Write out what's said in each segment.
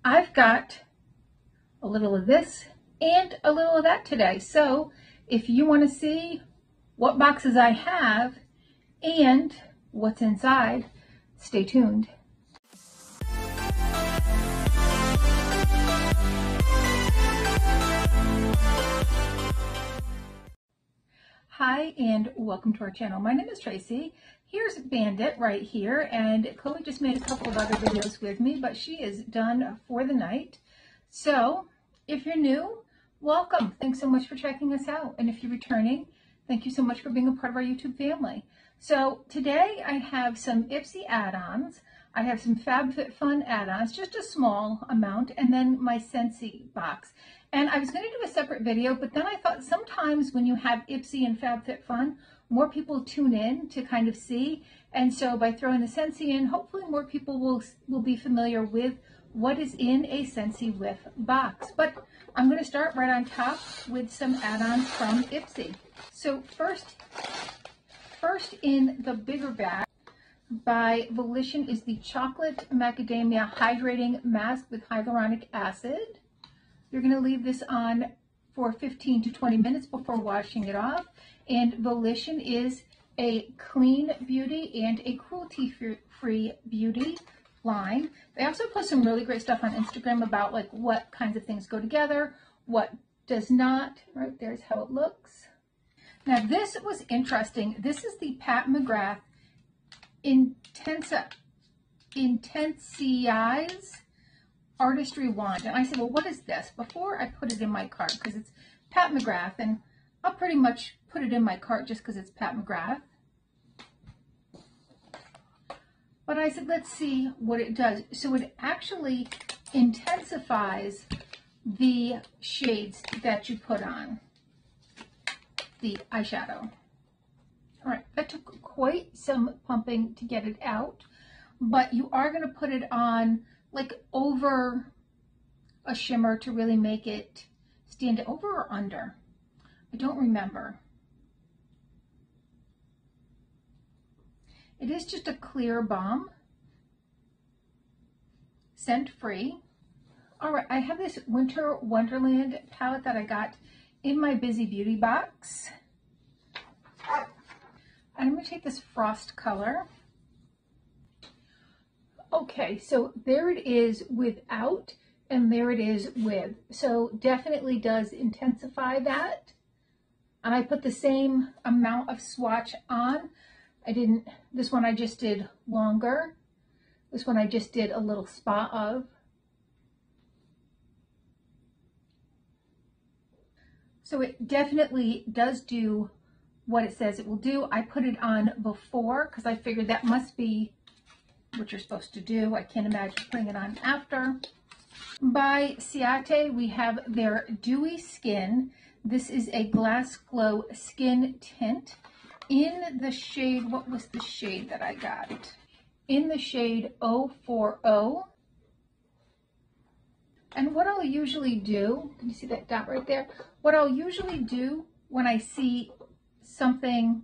I've got a little of this and a little of that today. So if you want to see what boxes I have and what's inside, stay tuned. Hi and welcome to our channel. My name is Tracy. Here's Bandit right here, and Chloe just made a couple of other videos with me, but she is done for the night. So if you're new, welcome. Thanks so much for checking us out. And if you're returning, thank you so much for being a part of our YouTube family. So today I have some Ipsy add-ons. I have some Fabfitfun add-ons, just a small amount, and then my Scentsy box. And I was going to do a separate video, but then I thought sometimes when you have Ipsy and Fabfitfun, more people tune in to kind of see. And so by throwing the Scentsy in, hopefully more people will be familiar with what is in a Scentsy Whiff box. But I'm going to start right on top with some add-ons from Ipsy. So first in the bigger bag by Volition is the Chocolate Macadamia Hydrating Mask with Hyaluronic Acid. You're going to leave this on for 15 to 20 minutes before washing it off. And Volition is a clean beauty and a cruelty-free beauty line. They also post some really great stuff on Instagram about like what kinds of things go together, what does not. Right there's how it looks. Now this was interesting. This is the Pat McGrath Intensize Artistry Wand. And I said, well, what is this? Before I put it in my cart, because it's Pat McGrath, and I'll pretty much put it in my cart just because it's Pat McGrath. But I said, let's see what it does. So it actually intensifies the shades that you put on the eyeshadow. All right, that took quite some pumping to get it out, but you are going to put it on like over a shimmer to really make it stand over or under. I don't remember. It is just a clear balm, scent free. All right, I have this Winter Wonderland palette that I got in my Busy Beauty box. I'm going to take this Frost color. Okay, so there it is without, and there it is with. So definitely does intensify that. And I put the same amount of swatch on. This one I just did longer. This one I just did a little spot of. So it definitely does do what it says it will do. I put it on before because I figured that must be what you're supposed to do. I can't imagine putting it on after. By Ciate, we have their Dewy Skin. This is a Glass Glow Skin Tint in the shade, what was the shade that I got? In the shade 040. And what I'll usually do, can you see that dot right there? What I'll usually do when I see something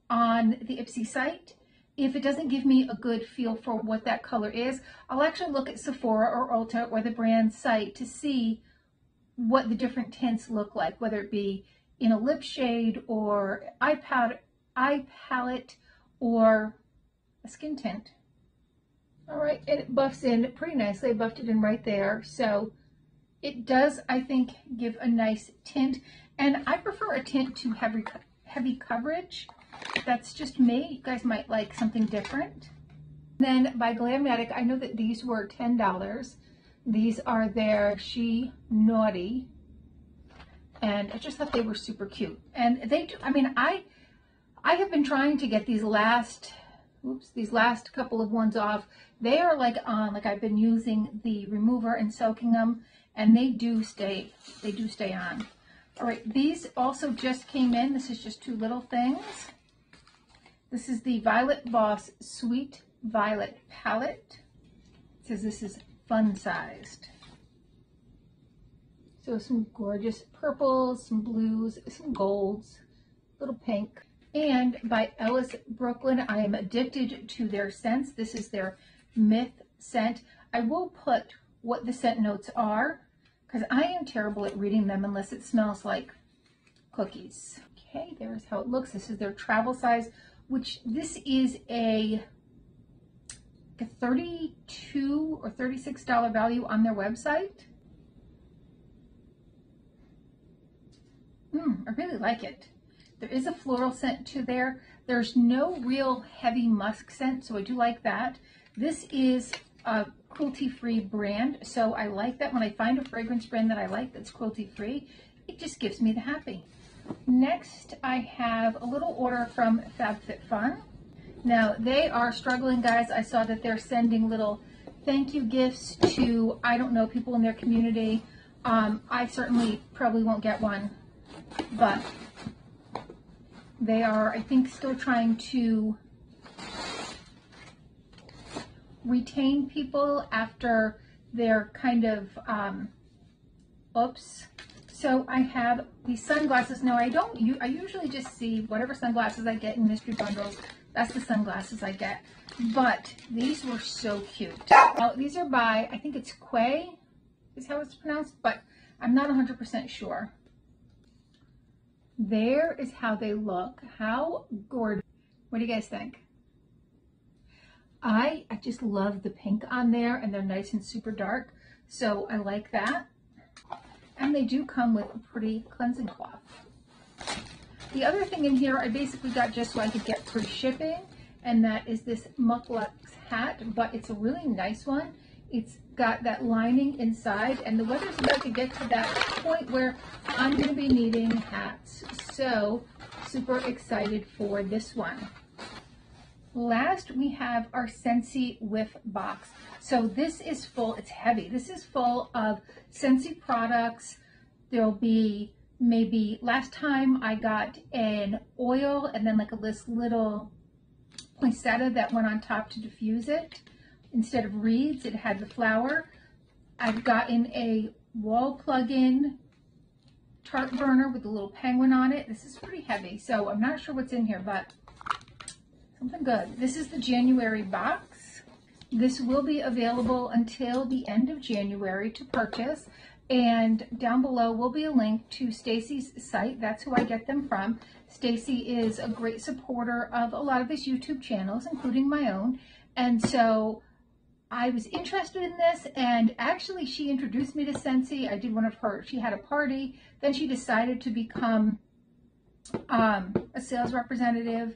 on the Ipsy site, if it doesn't give me a good feel for what that color is, I'll actually look at Sephora or Ulta or the brand site to see what the different tints look like, whether it be in a lip shade or eye palette or a skin tint. All right, and it buffs in pretty nicely. I buffed it in right there. So it does, I think, give a nice tint. And I prefer a tint to heavy coverage. That's just me. You guys might like something different. Then by Glam Bag, I know that these were $10. These are their She Naughty, and I just thought they were super cute. And they do, I mean, I have been trying to get these last couple of ones off. They are like on, like I've been using the remover and soaking them, and they do stay on. All right, these also just came in. This is just two little things. This is the Violet Boss Sweet Violet Palette. It says this is fun sized. So some gorgeous purples, some blues, some golds, little pink. And by Ellis Brooklyn, I am addicted to their scents. This is their Myth scent. I will put what the scent notes are, because I am terrible at reading them unless it smells like cookies. Okay, there's how it looks. This is their travel size, which this is a $32 or $36 value on their website. I really like it. There is a floral scent to there. There's no real heavy musk scent, so I do like that. This is a cruelty-free brand, so I like that. When I find a fragrance brand that I like that's cruelty-free, it just gives me the happy. Next, I have a little order from Fabfitfun. Now, they are struggling, guys. I saw that they're sending little thank you gifts to, I don't know, people in their community. I certainly probably won't get one, but they are, I think, still trying to retain people after their kind of, oops. So I have these sunglasses. Now, I usually just see whatever sunglasses I get in mystery bundles. That's the sunglasses I get. But these were so cute. Now, these are by, I think it's Quay, is how it's pronounced, but I'm not 100% sure. There is how they look. How gorgeous. What do you guys think? I just love the pink on there, and they're nice and super dark. So I like that. And they do come with a pretty cleansing cloth. The other thing in here I basically got just so I could get free shipping, and that is this Muklux hat, but it's a really nice one. It's got that lining inside, and the weather's about to get to that point where I'm going to be needing hats. So super excited for this one. Last, we have our Scentsy Whiff box. So this is full, it's heavy. This is full of Scentsy products. There'll be maybe, last time I got an oil and then like this little poinsettia that went on top to diffuse it. Instead of reeds, it had the flower. I've gotten a wall plug-in tart burner with a little penguin on it. This is pretty heavy, so I'm not sure what's in here, but something good. This is the January box. This will be available until the end of January to purchase. And down below will be a link to Stacy's site. That's who I get them from. Stacy is a great supporter of a lot of his YouTube channels, including my own. And so I was interested in this, and actually she introduced me to Scentsy. I did one of her, she had a party. Then she decided to become a sales representative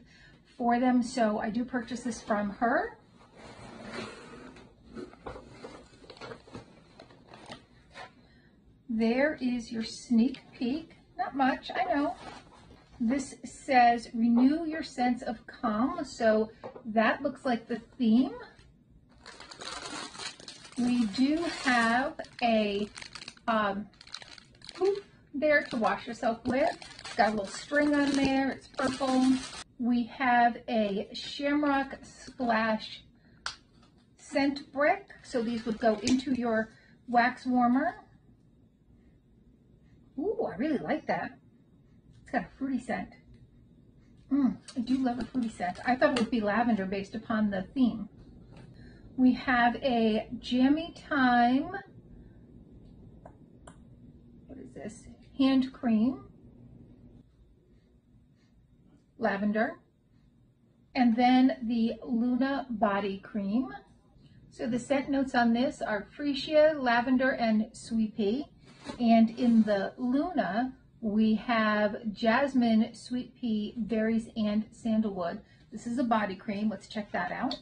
for them. So I do purchase this from her. There is your sneak peek. Not much, I know. This says renew your sense of calm. So that looks like the theme. We do have a poof there to wash yourself with. It's got a little string on there. It's purple. We have a Shamrock Splash scent brick. So these would go into your wax warmer. Ooh, I really like that. It's got a fruity scent. I do love a fruity scent. I thought it would be lavender based upon the theme. We have a VarietyTime, what is this? Hand cream. Lavender. And then the Luna body cream. So the scent notes on this are freesia, lavender, and sweet pea. And in the Luna, we have jasmine, sweet pea, berries, and sandalwood. This is a body cream. Let's check that out.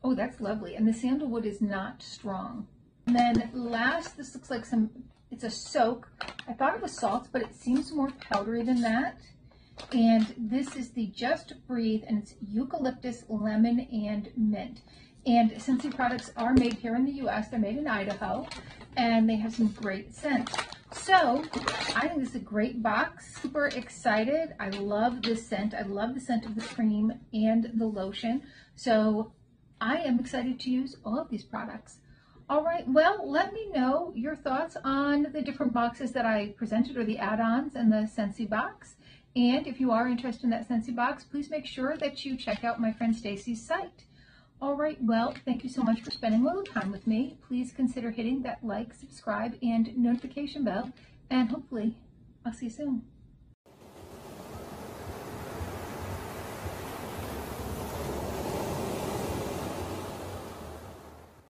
Oh, that's lovely. And the sandalwood is not strong. And then last, this looks like it's a soak. I thought it was salts, but it seems more powdery than that. And this is the Just Breathe, and it's eucalyptus, lemon, and mint. And Scentsy products are made here in the U.S. They're made in Idaho, and they have some great scents. So I think this is a great box. Super excited. I love this scent. I love the scent of the cream and the lotion. So I am excited to use all of these products. All right, well, let me know your thoughts on the different boxes that I presented, or the add-ons and the Scentsy box. And if you are interested in that Scentsy box, please make sure that you check out my friend Stacy's site. All right, well, thank you so much for spending a little time with me. Please consider hitting that like, subscribe, and notification bell, and hopefully I'll see you soon.